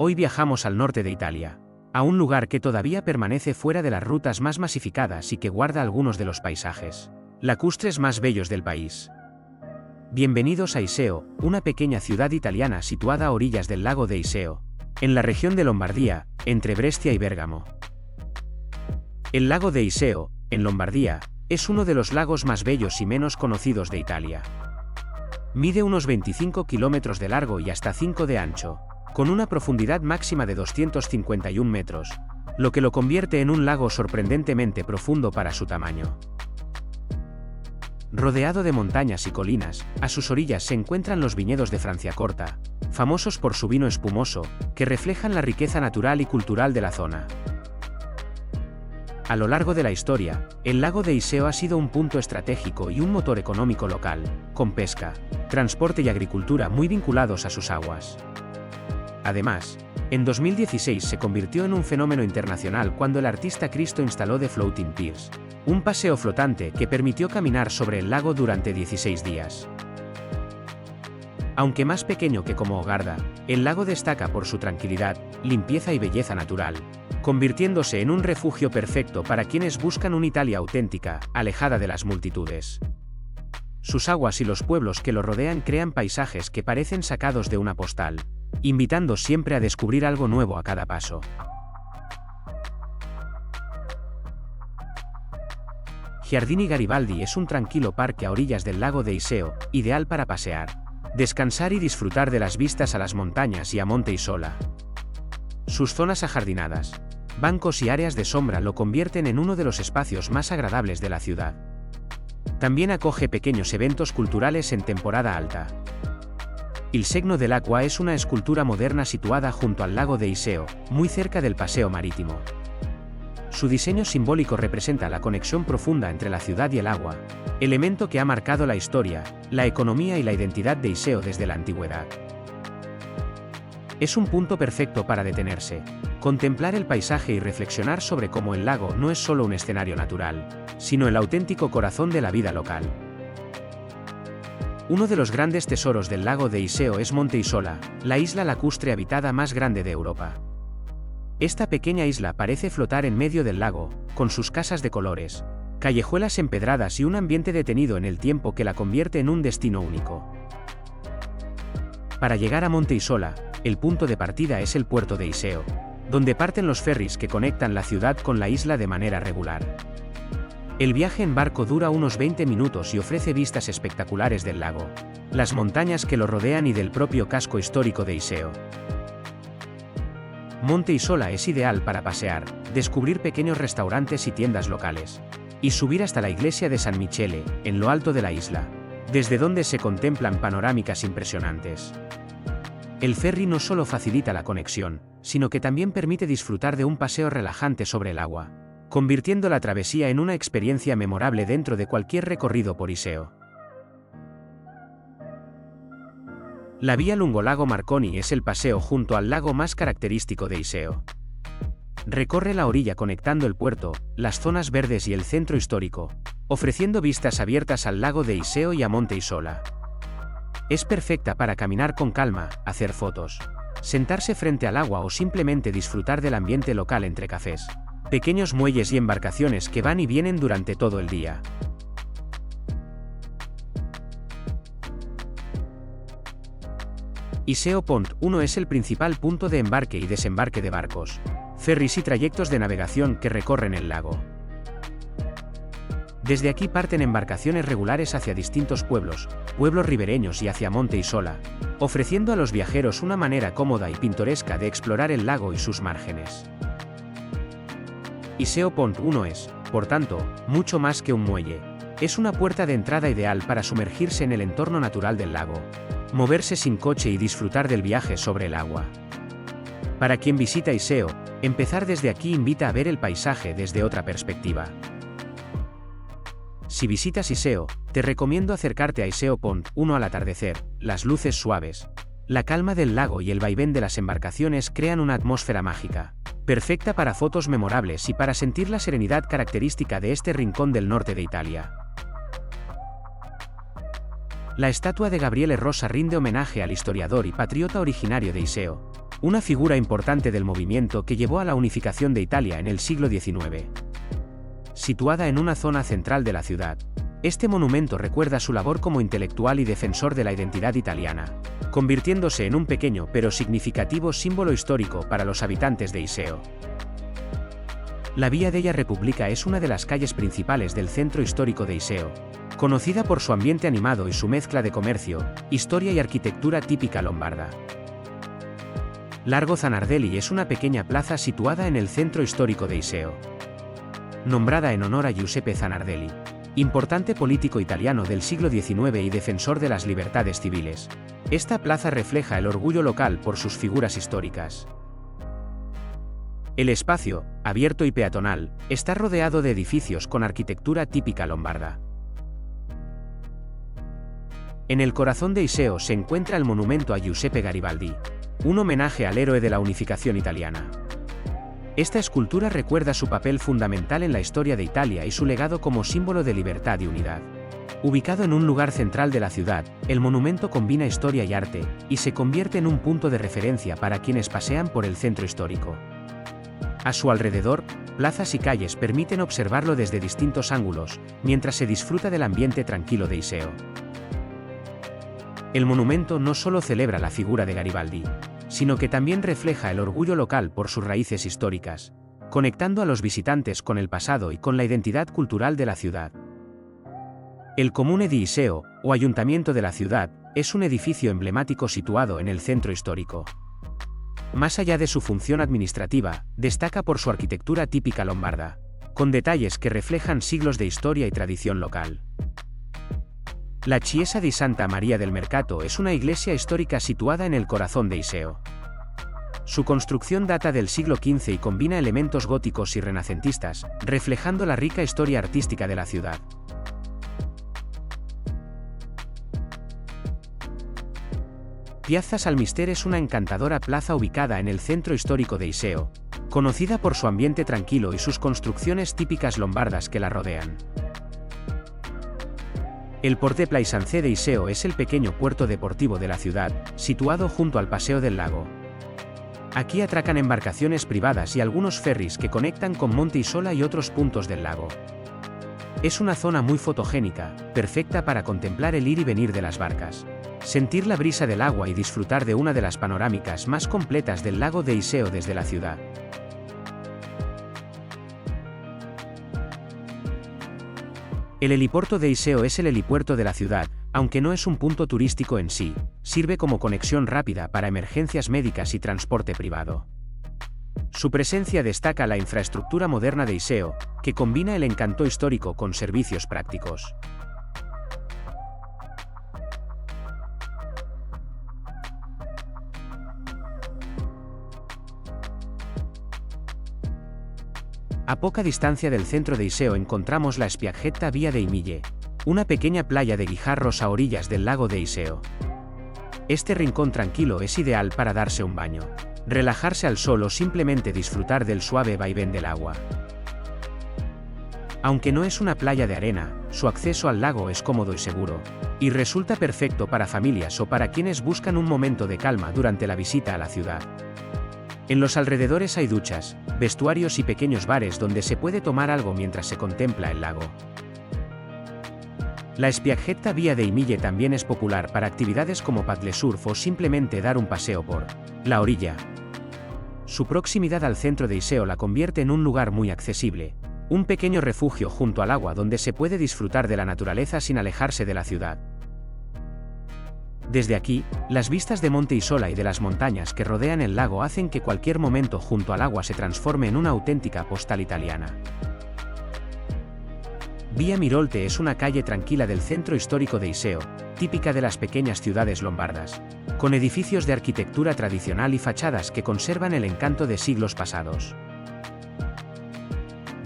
Hoy viajamos al norte de Italia, a un lugar que todavía permanece fuera de las rutas más masificadas y que guarda algunos de los paisajes lacustres más bellos del país. Bienvenidos a Iseo, una pequeña ciudad italiana situada a orillas del lago de Iseo, en la región de Lombardía, entre Brescia y Bérgamo. El lago de Iseo, en Lombardía, es uno de los lagos más bellos y menos conocidos de Italia. Mide unos 25 kilómetros de largo y hasta 5 de ancho, con una profundidad máxima de 251 metros, lo que lo convierte en un lago sorprendentemente profundo para su tamaño. Rodeado de montañas y colinas, a sus orillas se encuentran los viñedos de Franciacorta, famosos por su vino espumoso, que reflejan la riqueza natural y cultural de la zona. A lo largo de la historia, el lago de Iseo ha sido un punto estratégico y un motor económico local, con pesca, transporte y agricultura muy vinculados a sus aguas. Además, en 2016 se convirtió en un fenómeno internacional cuando el artista Cristo instaló The Floating Piers, un paseo flotante que permitió caminar sobre el lago durante 16 días. Aunque más pequeño que como Garda, el lago destaca por su tranquilidad, limpieza y belleza natural, convirtiéndose en un refugio perfecto para quienes buscan una Italia auténtica, alejada de las multitudes. Sus aguas y los pueblos que lo rodean crean paisajes que parecen sacados de una postal, invitando siempre a descubrir algo nuevo a cada paso. Giardini Garibaldi es un tranquilo parque a orillas del lago de Iseo, ideal para pasear, descansar y disfrutar de las vistas a las montañas y a Monte Isola. Sus zonas ajardinadas, bancos y áreas de sombra lo convierten en uno de los espacios más agradables de la ciudad. También acoge pequeños eventos culturales en temporada alta. Il Segno dell'Acqua es una escultura moderna situada junto al lago de Iseo, muy cerca del paseo marítimo. Su diseño simbólico representa la conexión profunda entre la ciudad y el agua, elemento que ha marcado la historia, la economía y la identidad de Iseo desde la antigüedad. Es un punto perfecto para detenerse, contemplar el paisaje y reflexionar sobre cómo el lago no es solo un escenario natural, sino el auténtico corazón de la vida local. Uno de los grandes tesoros del lago de Iseo es Monte Isola, la isla lacustre habitada más grande de Europa. Esta pequeña isla parece flotar en medio del lago, con sus casas de colores, callejuelas empedradas y un ambiente detenido en el tiempo que la convierte en un destino único. Para llegar a Monte Isola, el punto de partida es el puerto de Iseo, donde parten los ferries que conectan la ciudad con la isla de manera regular. El viaje en barco dura unos 20 minutos y ofrece vistas espectaculares del lago, las montañas que lo rodean y del propio casco histórico de Iseo. Monte Isola es ideal para pasear, descubrir pequeños restaurantes y tiendas locales, y subir hasta la iglesia de San Michele, en lo alto de la isla, desde donde se contemplan panorámicas impresionantes. El ferry no solo facilita la conexión, sino que también permite disfrutar de un paseo relajante sobre el agua, convirtiendo la travesía en una experiencia memorable dentro de cualquier recorrido por Iseo. La vía lungo Lago Marconi es el paseo junto al lago más característico de Iseo. Recorre la orilla conectando el puerto, las zonas verdes y el centro histórico, ofreciendo vistas abiertas al lago de Iseo y a Monte Isola. Es perfecta para caminar con calma, hacer fotos, sentarse frente al agua o simplemente disfrutar del ambiente local entre cafés, pequeños muelles y embarcaciones que van y vienen durante todo el día. Iseo Pont 1 es el principal punto de embarque y desembarque de barcos, ferries y trayectos de navegación que recorren el lago. Desde aquí parten embarcaciones regulares hacia distintos pueblos ribereños y hacia Monte Isola, ofreciendo a los viajeros una manera cómoda y pintoresca de explorar el lago y sus márgenes. Iseo Pont 1 es, por tanto, mucho más que un muelle. Es una puerta de entrada ideal para sumergirse en el entorno natural del lago, moverse sin coche y disfrutar del viaje sobre el agua. Para quien visita Iseo, empezar desde aquí invita a ver el paisaje desde otra perspectiva. Si visitas Iseo, te recomiendo acercarte a Iseo Pont 1 al atardecer. Las luces suaves, la calma del lago y el vaivén de las embarcaciones crean una atmósfera mágica, perfecta para fotos memorables y para sentir la serenidad característica de este rincón del norte de Italia. La estatua de Gabriele Rosa rinde homenaje al historiador y patriota originario de Iseo, una figura importante del movimiento que llevó a la unificación de Italia en el siglo XIX. Situada en una zona central de la ciudad, este monumento recuerda su labor como intelectual y defensor de la identidad italiana, convirtiéndose en un pequeño pero significativo símbolo histórico para los habitantes de Iseo. La Via della Repubblica es una de las calles principales del centro histórico de Iseo, conocida por su ambiente animado y su mezcla de comercio, historia y arquitectura típica lombarda. Largo Zanardelli es una pequeña plaza situada en el centro histórico de Iseo. Nombrada en honor a Giuseppe Zanardelli, importante político italiano del siglo XIX y defensor de las libertades civiles, esta plaza refleja el orgullo local por sus figuras históricas. El espacio, abierto y peatonal, está rodeado de edificios con arquitectura típica lombarda. En el corazón de Iseo se encuentra el monumento a Giuseppe Garibaldi, un homenaje al héroe de la unificación italiana. Esta escultura recuerda su papel fundamental en la historia de Italia y su legado como símbolo de libertad y unidad. Ubicado en un lugar central de la ciudad, el monumento combina historia y arte, y se convierte en un punto de referencia para quienes pasean por el centro histórico. A su alrededor, plazas y calles permiten observarlo desde distintos ángulos, mientras se disfruta del ambiente tranquilo de Iseo. El monumento no solo celebra la figura de Garibaldi, sino que también refleja el orgullo local por sus raíces históricas, conectando a los visitantes con el pasado y con la identidad cultural de la ciudad. El Comune di Iseo, o Ayuntamiento de la ciudad, es un edificio emblemático situado en el centro histórico. Más allá de su función administrativa, destaca por su arquitectura típica lombarda, con detalles que reflejan siglos de historia y tradición local. La Chiesa di Santa Maria del Mercato es una iglesia histórica situada en el corazón de Iseo. Su construcción data del siglo XV y combina elementos góticos y renacentistas, reflejando la rica historia artística de la ciudad. Piazza Salmister es una encantadora plaza ubicada en el centro histórico de Iseo, conocida por su ambiente tranquilo y sus construcciones típicas lombardas que la rodean. El Porte Plaisance de Iseo es el pequeño puerto deportivo de la ciudad, situado junto al Paseo del Lago. Aquí atracan embarcaciones privadas y algunos ferries que conectan con Monte Isola y otros puntos del lago. Es una zona muy fotogénica, perfecta para contemplar el ir y venir de las barcas, sentir la brisa del agua y disfrutar de una de las panorámicas más completas del lago de Iseo desde la ciudad. El helipuerto de Iseo es el helipuerto de la ciudad, aunque no es un punto turístico en sí, sirve como conexión rápida para emergencias médicas y transporte privado. Su presencia destaca la infraestructura moderna de Iseo, que combina el encanto histórico con servicios prácticos. A poca distancia del centro de Iseo encontramos la Spiaggetta Via dei Mille, una pequeña playa de guijarros a orillas del lago de Iseo. Este rincón tranquilo es ideal para darse un baño, relajarse al sol o simplemente disfrutar del suave vaivén del agua. Aunque no es una playa de arena, su acceso al lago es cómodo y seguro, y resulta perfecto para familias o para quienes buscan un momento de calma durante la visita a la ciudad. En los alrededores hay duchas, vestuarios y pequeños bares donde se puede tomar algo mientras se contempla el lago. La Spiaggetta Via dei Mille también es popular para actividades como paddle surf o simplemente dar un paseo por la orilla. Su proximidad al centro de Iseo la convierte en un lugar muy accesible, un pequeño refugio junto al agua donde se puede disfrutar de la naturaleza sin alejarse de la ciudad. Desde aquí, las vistas de Monte Isola y de las montañas que rodean el lago hacen que cualquier momento junto al agua se transforme en una auténtica postal italiana. Via Mirolte es una calle tranquila del centro histórico de Iseo, típica de las pequeñas ciudades lombardas, con edificios de arquitectura tradicional y fachadas que conservan el encanto de siglos pasados.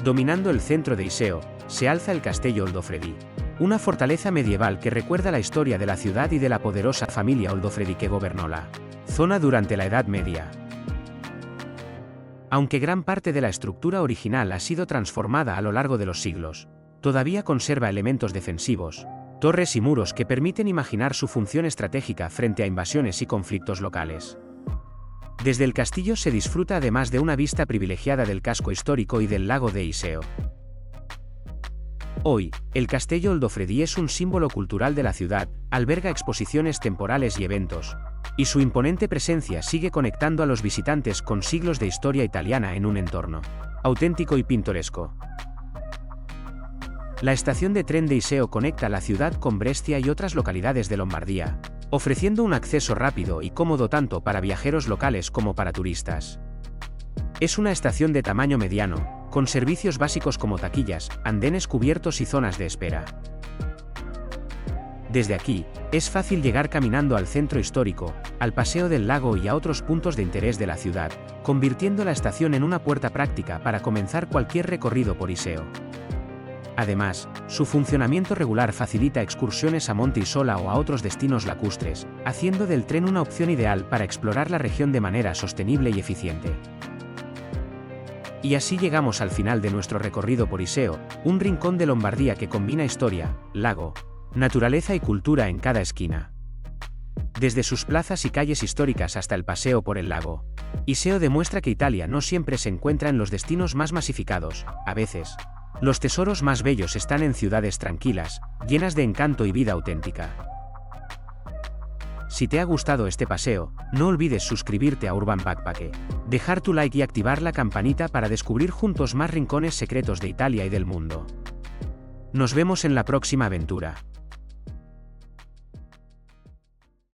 Dominando el centro de Iseo, se alza el Castello Oldofredi, una fortaleza medieval que recuerda la historia de la ciudad y de la poderosa familia Oldofredi que gobernó la zona durante la Edad Media. Aunque gran parte de la estructura original ha sido transformada a lo largo de los siglos, todavía conserva elementos defensivos, torres y muros que permiten imaginar su función estratégica frente a invasiones y conflictos locales. Desde el castillo se disfruta además de una vista privilegiada del casco histórico y del lago de Iseo. Hoy, el Castello Oldofredi es un símbolo cultural de la ciudad, alberga exposiciones temporales y eventos, y su imponente presencia sigue conectando a los visitantes con siglos de historia italiana en un entorno auténtico y pintoresco. La estación de tren de Iseo conecta la ciudad con Brescia y otras localidades de Lombardía, ofreciendo un acceso rápido y cómodo tanto para viajeros locales como para turistas. Es una estación de tamaño mediano, con servicios básicos como taquillas, andenes cubiertos y zonas de espera. Desde aquí, es fácil llegar caminando al centro histórico, al Paseo del Lago y a otros puntos de interés de la ciudad, convirtiendo la estación en una puerta práctica para comenzar cualquier recorrido por Iseo. Además, su funcionamiento regular facilita excursiones a Monte Isola o a otros destinos lacustres, haciendo del tren una opción ideal para explorar la región de manera sostenible y eficiente. Y así llegamos al final de nuestro recorrido por Iseo, un rincón de Lombardía que combina historia, lago, naturaleza y cultura en cada esquina. Desde sus plazas y calles históricas hasta el paseo por el lago, Iseo demuestra que Italia no siempre se encuentra en los destinos más masificados, a veces. Los tesoros más bellos están en ciudades tranquilas, llenas de encanto y vida auténtica. Si te ha gustado este paseo, no olvides suscribirte a Urban Backpack, dejar tu like y activar la campanita para descubrir juntos más rincones secretos de Italia y del mundo. Nos vemos en la próxima aventura.